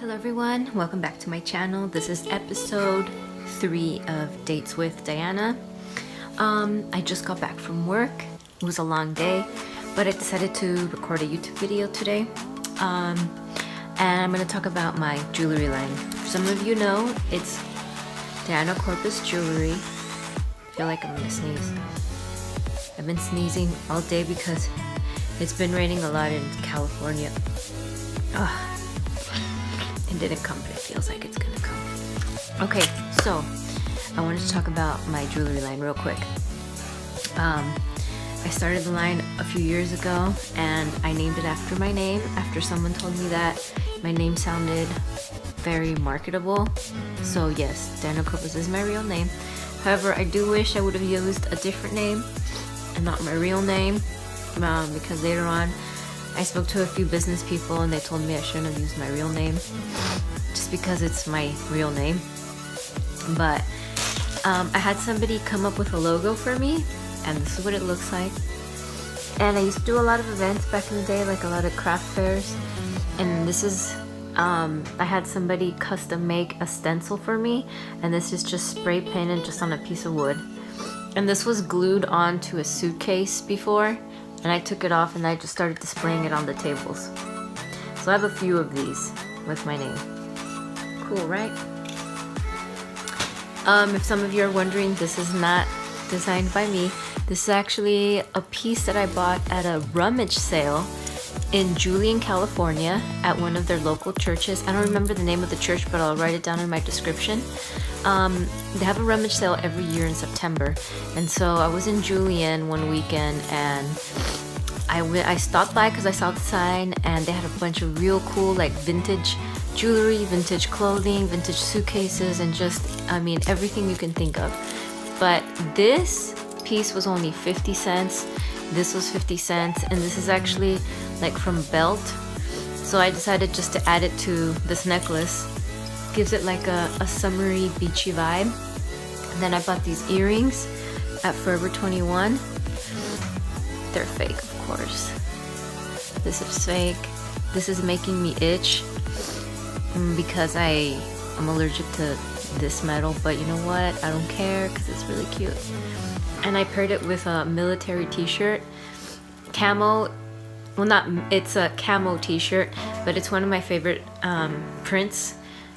Hello everyone, welcome back to my channel. This is episode 3 of Dates with Diana. I just got back from work. It was a long day, but I decided to record a YouTube video today. And I'm going to talk about my jewelry line. Some of you know it's Diana Corpus Jewelry. I feel like I'm going to sneeze. I've been sneezing all day because it's been raining a lot in California. Ugh. It didn't come, but it feels like it's gonna come. Okay, so I wanted to talk about my jewelry line real quick. I started the line a few years ago and I named it after my name, after someone told me that my name sounded very marketable. So yes, Diana Corpus is my real name. However, I do wish I would have used a different name and not my real name, because later on I spoke to a few business people and they told me I shouldn't have used my real name just because it's my real name. But I had somebody come up with a logo for me and this is what it looks like. And I used to do a lot of events back in the day, like a lot of craft fairs, and this is I had somebody custom make a stencil for me, and this is just spray painted just on a piece of wood, and this was glued onto a suitcase before. And I took it off and I just started displaying it on the tables. So I have a few of these with my name. Cool, right? If some of you are wondering, this is not designed by me. This is actually a piece that I bought at a rummage sale in Julian, California at one of their local churches. I don't remember the name of the church, but I'll write it down in my description. They have a rummage sale every year in September, and so I was in Julian one weekend and I stopped by because I saw the sign and they had a bunch of real cool like vintage jewelry, vintage clothing, vintage suitcases, and just, I mean, everything you can think of. But this piece was only 50 cents. This was 50 cents, and this is actually like from belt. So I decided just to add it to this necklace. Gives it like a summery, beachy vibe. And then I bought these earrings at Forever 21. They're fake, of course. This is fake. This is making me itch because I'm allergic to this metal, but you know what? I don't care because it's really cute. And I paired it with a military t-shirt. Camo, well, not, it's a camo t-shirt, but it's one of my favorite prints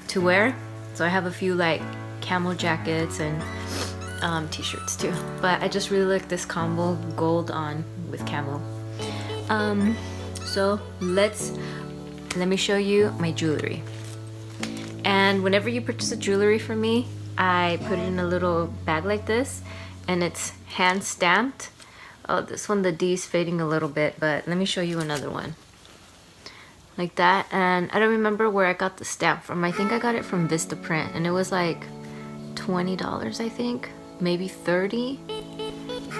to wear. So I have a few like camo jackets and t-shirts too, but I just really like this combo, gold on with camo. So let me show you my jewelry. And whenever you purchase a jewelry from me, I put it in a little bag like this, and it's hand stamped. Oh, this one, the D is fading a little bit, but let me show you another one like that. And I don't remember where I got the stamp from. I think I got it from Vistaprint, and it was like $20, I think, maybe 30.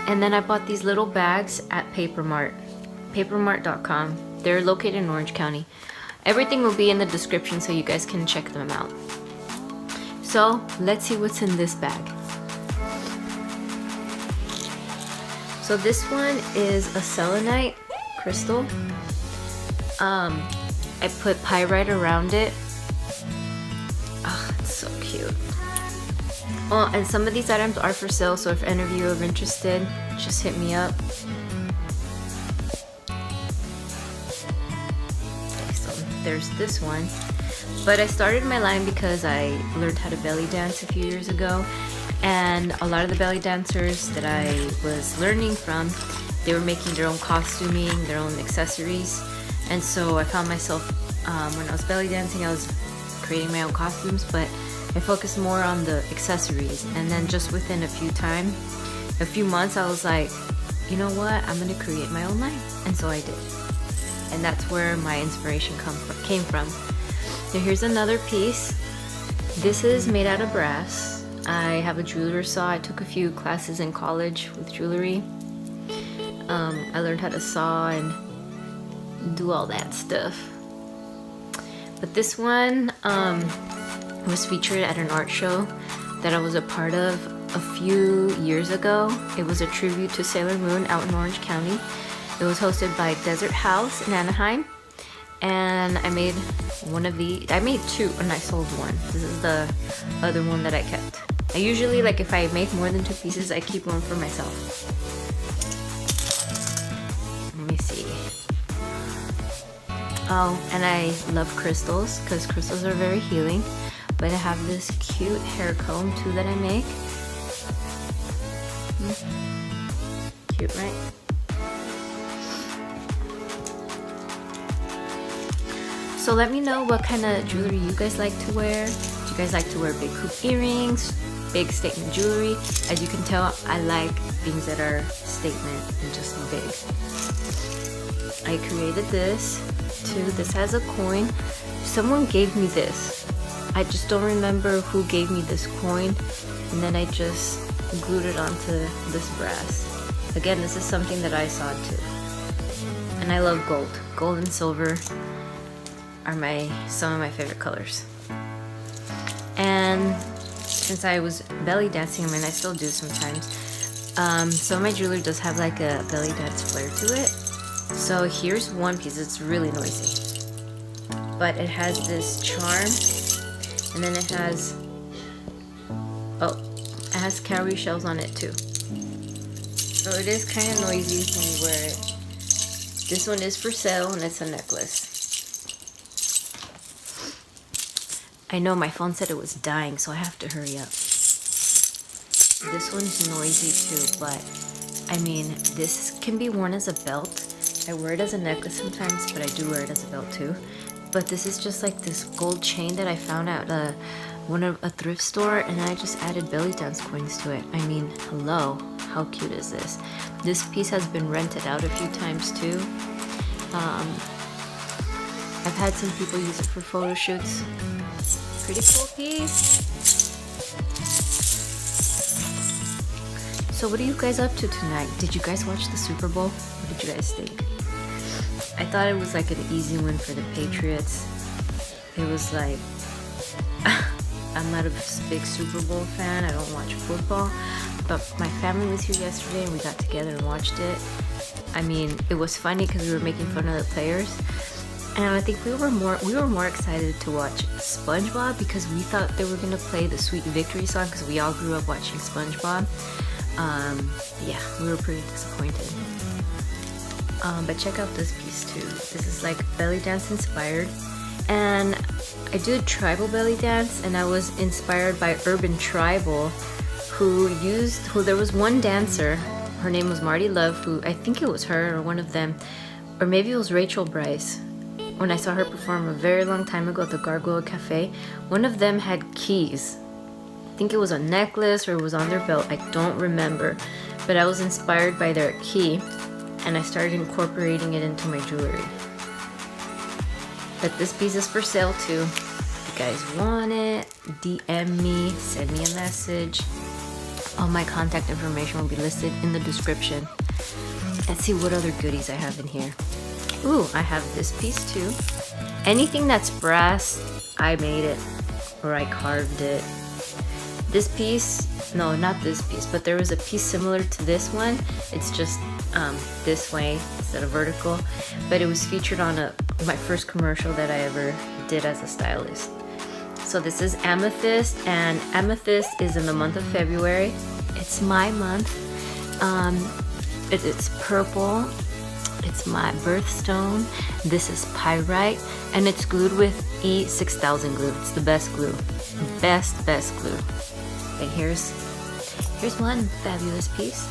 And then I bought these little bags at Papermart, papermart.com. They're located in Orange County. Everything will be in the description so you guys can check them out. So let's see what's in this bag. So this one is a selenite crystal. I put pyrite around it. Oh, it's so cute. Oh, and some of these items are for sale, so if any of you are interested, just hit me up. Okay, so there's this one. But I started my line because I learned how to belly dance a few years ago, and a lot of the belly dancers that I was learning from, they were making their own costuming, their own accessories. And so I found myself, when I was belly dancing, I was creating my own costumes, but I focused more on the accessories. And then just within a few months, I was like, you know what, I'm gonna create my own line. And so I did. And that's where my inspiration came from. So here's another piece. This is made out of brass. I have a jeweler saw. I took a few classes in college with jewelry. I learned how to saw and do all that stuff. But this one was featured at an art show that I was a part of a few years ago. It was a tribute to Sailor Moon out in Orange County. It was hosted by Desert House in Anaheim, And I made one of the, I made two and I sold one. This is the other one that I kept. I usually, like, if I make more than two pieces, I keep one for myself. Let me see. Oh, and I love crystals because crystals are very healing. But I have this cute hair comb too that I make. Cute, right? So let me know what kind of jewelry you guys like to wear. Do you guys like to wear big hoop earrings, big statement jewelry? As you can tell, I like things that are statement and just big. I created this too. This has a coin. Someone gave me this. I just don't remember who gave me this coin. And then I just glued it onto this brass. Again, this is something that I saw too. And I love gold. Gold and silver are some of my favorite colors. And since I was belly dancing, I mean I still do sometimes, some of my jewelry does have like a belly dance flair to it. So here's one piece. It's really noisy, but it has this charm, and then it has cowrie shells on it too. So it is kind of noisy when you wear it. This one is for sale and it's a necklace. I know my phone said it was dying, so I have to hurry up. This one's noisy too, but I mean, this can be worn as a belt. I wear it as a necklace sometimes, but I do wear it as a belt too. But this is just like this gold chain that I found at a thrift store, and I just added belly dance coins to it. I mean, hello, how cute is this? This piece has been rented out a few times too. I've had some people use it for photo shoots. Pretty cool piece. So what are you guys up to tonight? Did you guys watch the Super Bowl? What did you guys think? I thought it was like an easy win for the Patriots. It was like, I'm not a big Super Bowl fan. I don't watch football. But my family was here yesterday and we got together and watched it. I mean, it was funny because we were making fun of the players. And I think we were more excited to watch SpongeBob because we thought they were gonna play the Sweet Victory song because we all grew up watching SpongeBob. Yeah, we were pretty disappointed. But check out this piece too. This is like belly dance inspired, and I did tribal belly dance, and I was inspired by Urban Tribal, who there was one dancer. Her name was Marty Love, who I think it was her or one of them, or maybe it was Rachel Bryce. When I saw her perform a very long time ago at the Gargoyle Cafe, one of them had keys. I think it was a necklace or it was on their belt. I don't remember. But I was inspired by their key and I started incorporating it into my jewelry. But this piece is for sale too. If you guys want it, DM me, send me a message. All my contact information will be listed in the description. Let's see what other goodies I have in here. Ooh, I have this piece too. Anything that's brass, I made it or I carved it. This piece, no, not this piece, but there was a piece similar to this one. It's just this way instead of vertical, but it was featured on my first commercial that I ever did as a stylist. So this is amethyst, and amethyst is in the month of February. It's my month. It's purple. It's my birthstone. This is pyrite, and it's glued with E6000 glue. It's the best glue. Best glue. And here's one fabulous piece.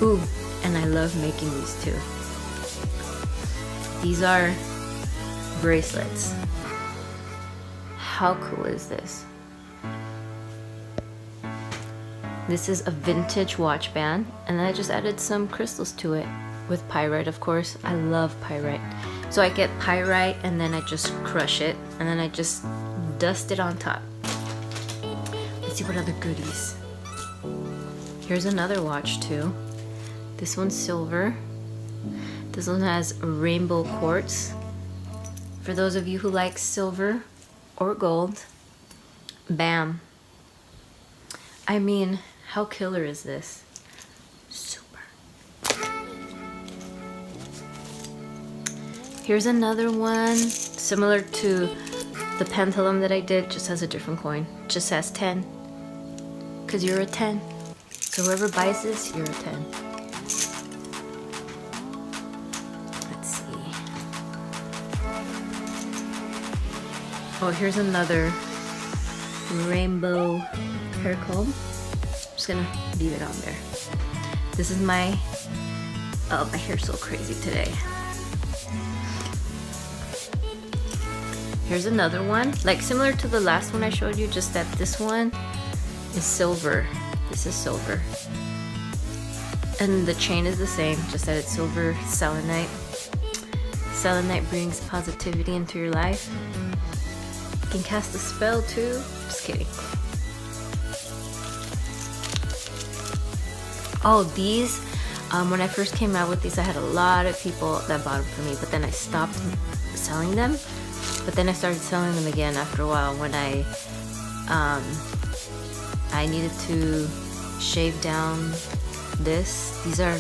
Ooh, and I love making these too. These are bracelets. How cool is this? This is a vintage watch band, and I just added some crystals to it with pyrite, of course. I love pyrite. So I get pyrite and then I just crush it and then I just dust it on top. Let's see what other goodies. Here's another watch too. This one's silver. This one has rainbow quartz. For those of you who like silver or gold, bam. I mean, how killer is this? Super. Here's another one, similar to the pendulum that I did, just has a different coin. Just says 10, because you're a 10. So whoever buys this, you're a 10. Let's see. Oh, here's another rainbow hair comb. I'm just gonna leave it on there. This is my, oh, my hair's so crazy today. Here's another one, like similar to the last one I showed you, just that this one is silver. This is silver. And the chain is the same, just that it's silver selenite. Selenite brings positivity into your life. You can cast a spell too. Just kidding. Oh, these, when I first came out with these, I had a lot of people that bought them for me, but then I stopped selling them. But then I started selling them again after a while when I needed to shave down this. These are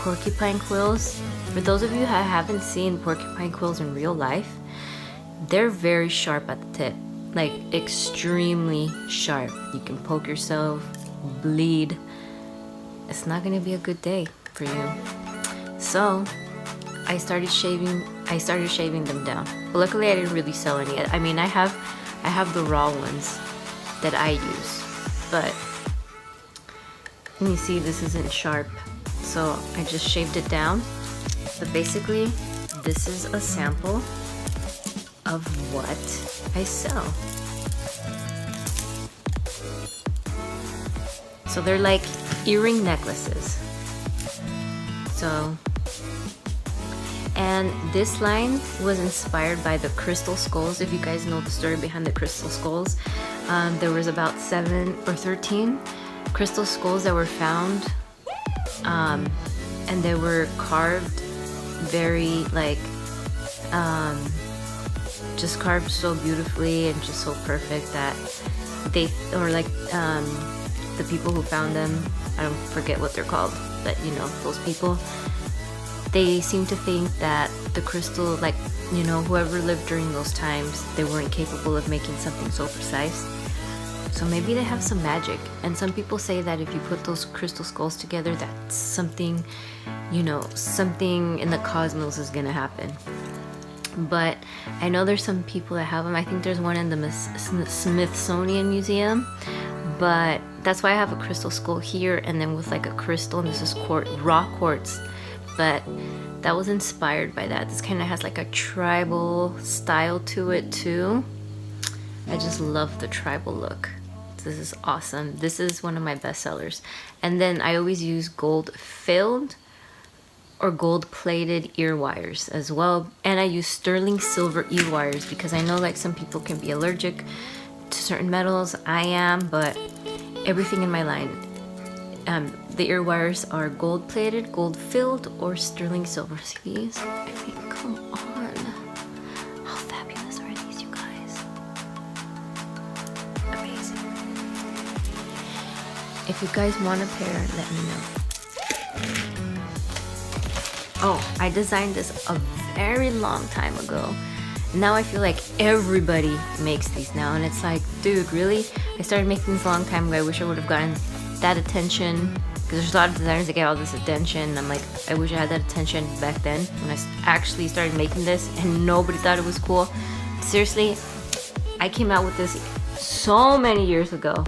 porcupine quills. For those of you who haven't seen porcupine quills in real life, they're very sharp at the tip, like extremely sharp. You can poke yourself, bleed. It's not gonna be a good day for you. So I started shaving them down. But luckily I didn't really sell any. I mean, I have the raw ones that I use, but you see this isn't sharp, so I just shaved it down. But basically, this is a sample of what I sell. So they're like earring necklaces. So, and this line was inspired by the crystal skulls. If you guys know the story behind the crystal skulls, there was about 7 or 13 crystal skulls that were found, and they were carved very like, just carved so beautifully and just so perfect that they, or like the people who found them, I don't forget what they're called, but you know, those people, they seem to think that the crystal, like, you know, whoever lived during those times, they weren't capable of making something so precise. So maybe they have some magic. And some people say that if you put those crystal skulls together, that something, you know, something in the cosmos is gonna happen. But I know there's some people that have them. I think there's one in the Smithsonian Museum, but that's why I have a crystal skull here, and then with like a crystal, and this is raw quartz. But that was inspired by that. This kind of has like a tribal style to it too. I just love the tribal look. This is awesome. This is one of my best sellers. And then I always use gold filled or gold plated ear wires as well. And I use sterling silver ear wires because I know like some people can be allergic to certain metals. I am, but everything in my line, the ear wires are gold plated, gold filled, or sterling silver. See these? I mean, come on. How fabulous are these, you guys? Amazing. If you guys want a pair, let me know. Oh, I designed this a very long time ago. Now I feel like everybody makes these now, and it's like, dude, really? I started making these a long time ago. I wish I would have gotten that attention, because there's a lot of designers that get all this attention. I'm like, I wish I had that attention back then when I actually started making this and nobody thought it was cool. Seriously, I came out with this so many years ago.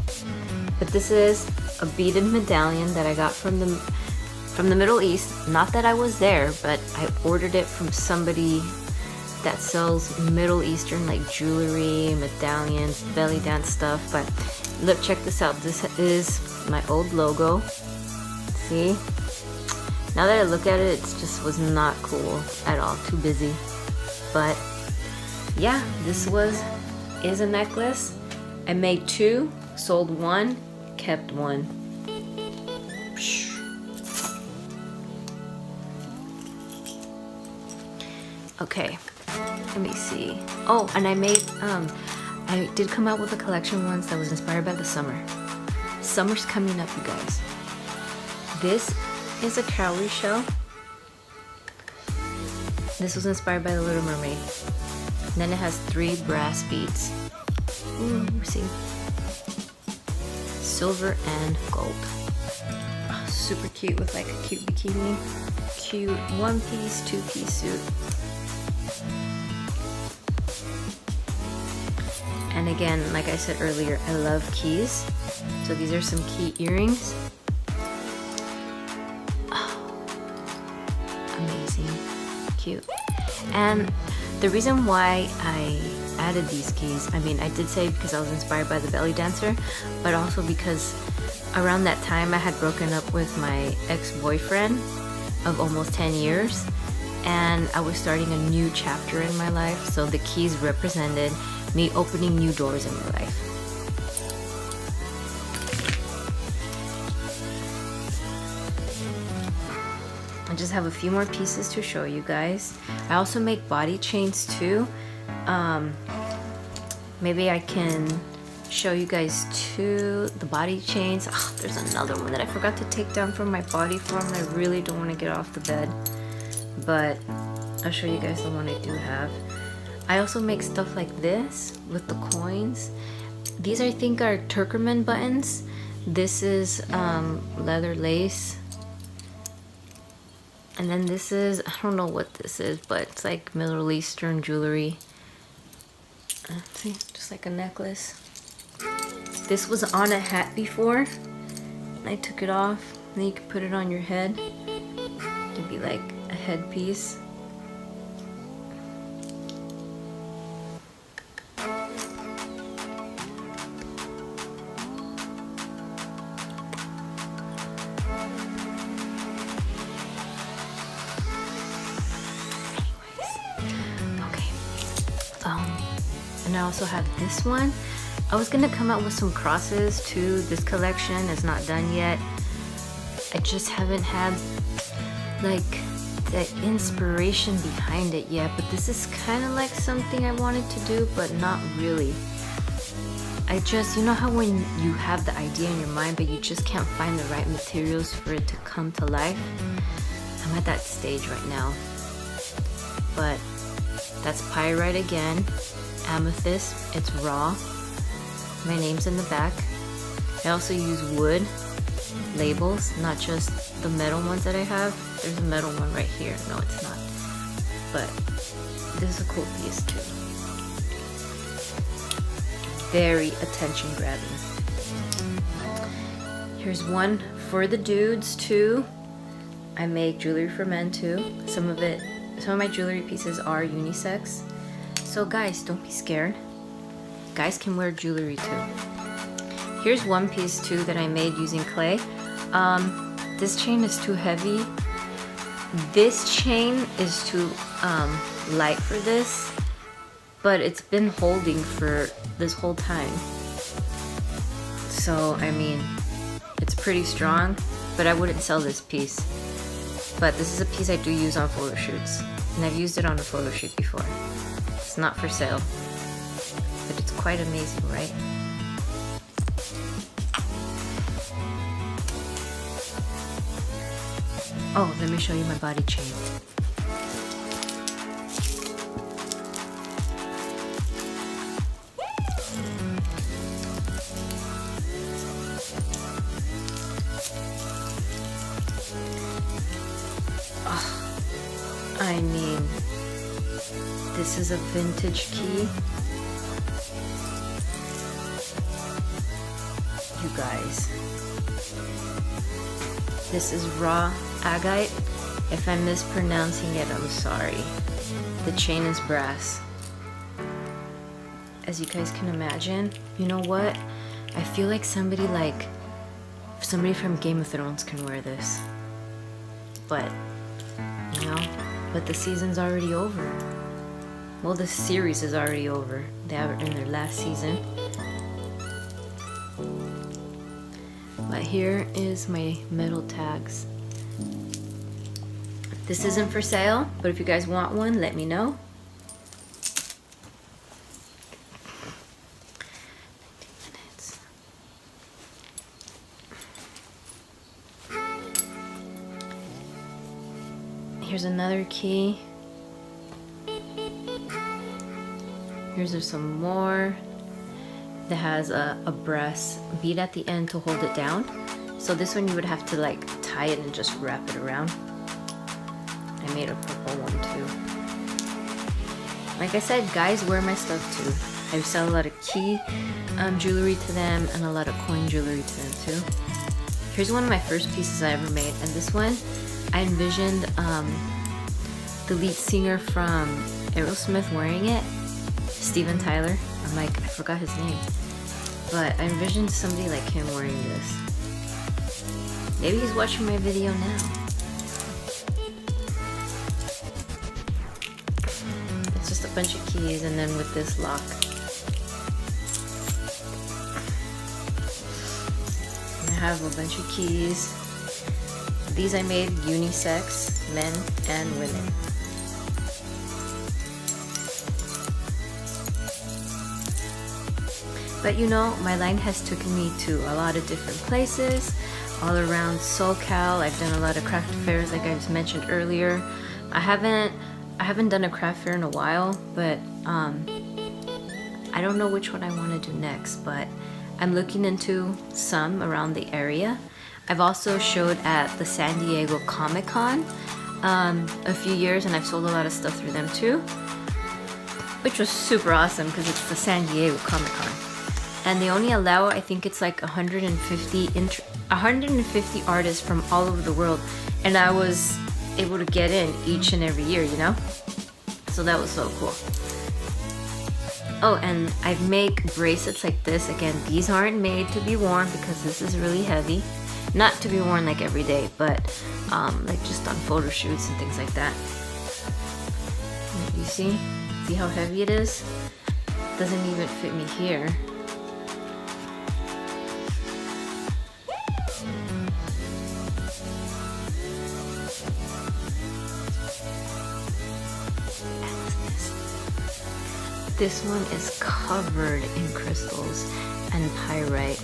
But this is a beaded medallion that I got from the Middle East. Not that I was there, but I ordered it from somebody that sells Middle Eastern like jewelry, medallions, belly dance stuff. But look, check this out. This is my old logo. See? Now that I look at it, it just was not cool at all. Too busy. But yeah, this is a necklace. I made 2, sold 1, kept 1. Okay, let me see. Oh, and I made, I did come out with a collection once that was inspired by the summer. Summer's coming up, you guys. This is a cowrie shell This was inspired by The Little Mermaid. And then it has 3 brass beads. Ooh, see? Silver and gold. Oh, super cute with like a cute bikini. Cute 1-piece, 2-piece suit. And again, like I said earlier, I love keys. So these are some key earrings. Oh, amazing. Cute. And the reason why I added these keys, I mean, I did say because I was inspired by the belly dancer, but also because around that time I had broken up with my ex-boyfriend of almost 10 years, and I was starting a new chapter in my life. So the keys represented me opening new doors in my life. I just have a few more pieces to show you guys. I also make body chains too. Maybe I can show you guys too the body chains. Oh, there's another one that I forgot to take down from my body form. I really don't want to get off the bed, but I'll show you guys the one I do have. I also make stuff like this with the coins. These I think are Turkoman buttons. This is leather lace. And then this is, I don't know what this is, but it's like Middle Eastern jewelry. See, just like a necklace. This was on a hat before. I took it off. Then you can put it on your head. It could be like a headpiece. And I also have this one. I was gonna come out with some crosses too. This collection is not done yet. I just haven't had like the inspiration behind it yet, but this is kind of like something I wanted to do, but not really. I just, you know how when you have the idea in your mind, but you just can't find the right materials for it to come to life? I'm at that stage right now. But that's pyrite again. Amethyst, it's raw. My name's in the back. I also use wood labels, not just the metal ones that I have. There's a metal one right here. No, it's not. But this is a cool piece too. Very attention grabbing. Here's one for the dudes too. I make jewelry for men too. Some of my jewelry pieces are unisex. So guys, don't be scared. Guys can wear jewelry too. Here's one piece too that I made using clay. This chain is too heavy. This chain is too light for this, but it's been holding for this whole time. So, I mean, it's pretty strong, but I wouldn't sell this piece. But this is a piece I do use on photo shoots, and I've used it on a photo shoot before. It's not for sale, but it's quite amazing, right? Oh, let me show you my body chain. Oh, I mean, this is a vintage key. You guys, this is raw agate. If I'm mispronouncing it, I'm sorry. The chain is brass. As you guys can imagine, you know what? I feel like somebody from Game of Thrones can wear this. But, you know, but the season's already over. Well, the series is already over. They are in their last season. But here is my metal tags. This isn't for sale, but if you guys want one, let me know. Here's another key. Here's some more that has a brass bead at the end to hold it down. So this one you would have to like tie it and just wrap it around. I made a purple one too. Like I said, guys wear my stuff too. I sell a lot of key jewelry to them and a lot of coin jewelry to them too. Here's one of my first pieces I ever made, and this one I envisioned the lead singer from Aerosmith wearing it, Steven Tyler. I'm like, I forgot his name, but I envisioned somebody like him wearing this. Maybe he's watching my video now. It's just a bunch of keys and then with this lock. I have a bunch of keys. These I made unisex, men and women. But you know, my line has taken me to a lot of different places, all around SoCal. I've done a lot of craft fairs like I just mentioned earlier. I haven't done a craft fair in a while, but I don't know which one I want to do next, but I'm looking into some around the area. I've also showed at the San Diego Comic-Con a few years, and I've sold a lot of stuff through them too, which was super awesome because it's the San Diego Comic-Con. And they only allow, I think it's like 150 artists from all over the world, and I was able to get in each and every year, you know? So that was so cool. Oh, and I make bracelets like this. Again, these aren't made to be worn because this is really heavy. Not to be worn like every day, but like just on photo shoots and things like that. You see how heavy it is? It doesn't even fit me here. This one is covered in crystals and pyrite.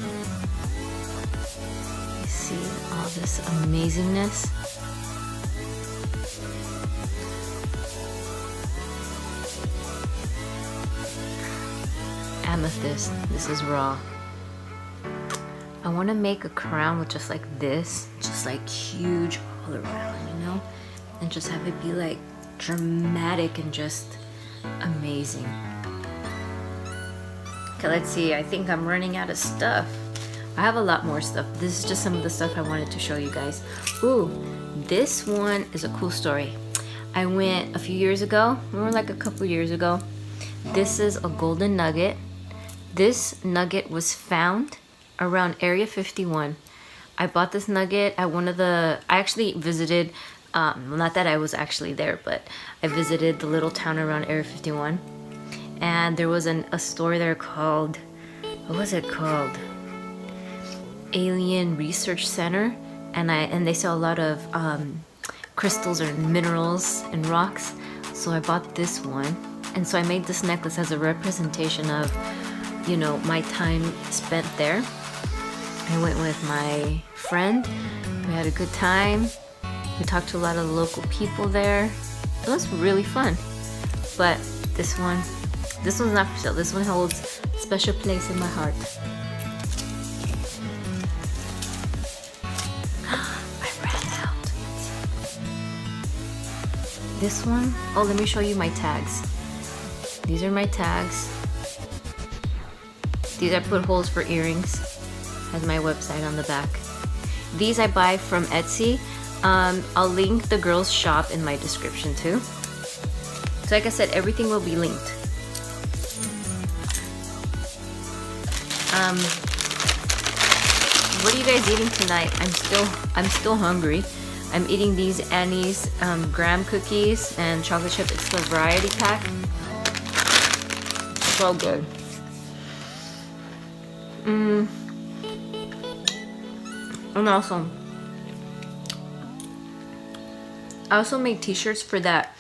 You see all this amazingness? Amethyst, this is raw. I want to make a crown with just like this, just like huge all around, you know? And just have it be like dramatic and just amazing. Okay, let's see. I think I'm running out of stuff. I have a lot more stuff. This is just some of the stuff I wanted to show you guys. Ooh, this one is a cool story. I went a few years ago, more like a couple years ago. This is a golden nugget. This nugget was found around Area 51. I bought this nugget at one of the, I actually visited, not that I was actually there, but I visited the little town around Area 51. And there was a store there called, what was it called? Alien Research Center, and they sell a lot of crystals or minerals and rocks. So I bought this one, and so I made this necklace as a representation of, you know, my time spent there. I went with my friend. We had a good time. We talked to a lot of the local people there. It was really fun. But this one's not for sale. This one holds a special place in my heart. I ran out. This one, oh, let me show you my tags. These are my tags. These I put holes for earrings. Has my website on the back. These I buy from Etsy. I'll link the girls' shop in my description too. So like I said, everything will be linked. What are you guys eating tonight? I'm still hungry. I'm eating these Annie's graham cookies and chocolate chip. It's the variety pack. So good. And also, I also made t-shirts for that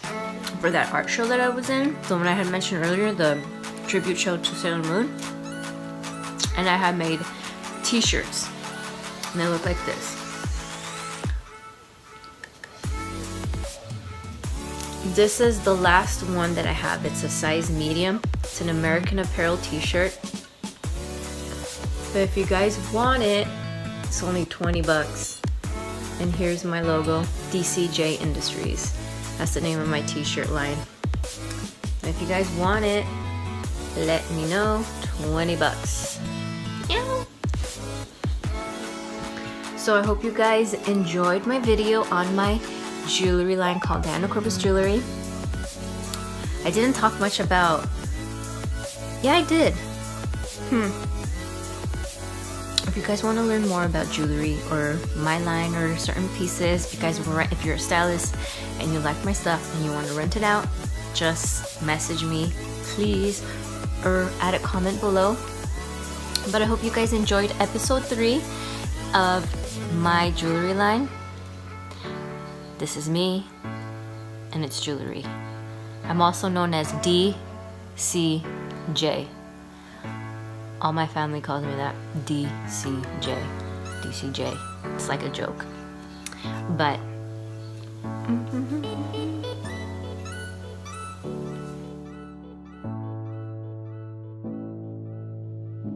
art show that I was in. The one I had mentioned earlier, the tribute show to Sailor Moon. And I had made t-shirts. And they look like this. This is the last one that I have. It's a size medium. It's an American Apparel t-shirt. But if you guys want it, it's only 20 bucks. And here's my logo, DCJ Industries. That's the name of my t-shirt line. If you guys want it, let me know. 20 bucks. Ew. So I hope you guys enjoyed my video on my jewelry line called Corpus Jewelry. I didn't talk much about... Yeah, I did. If you guys want to learn more about jewelry or my line or certain pieces, if you're a stylist and you like my stuff and you want to rent it out, just message me, please, or add a comment below. But I hope you guys enjoyed episode 3 of my jewelry line. This is me, and it's jewelry. I'm also known as DCJ. All my family calls me that. DCJ. DCJ. It's like a joke. But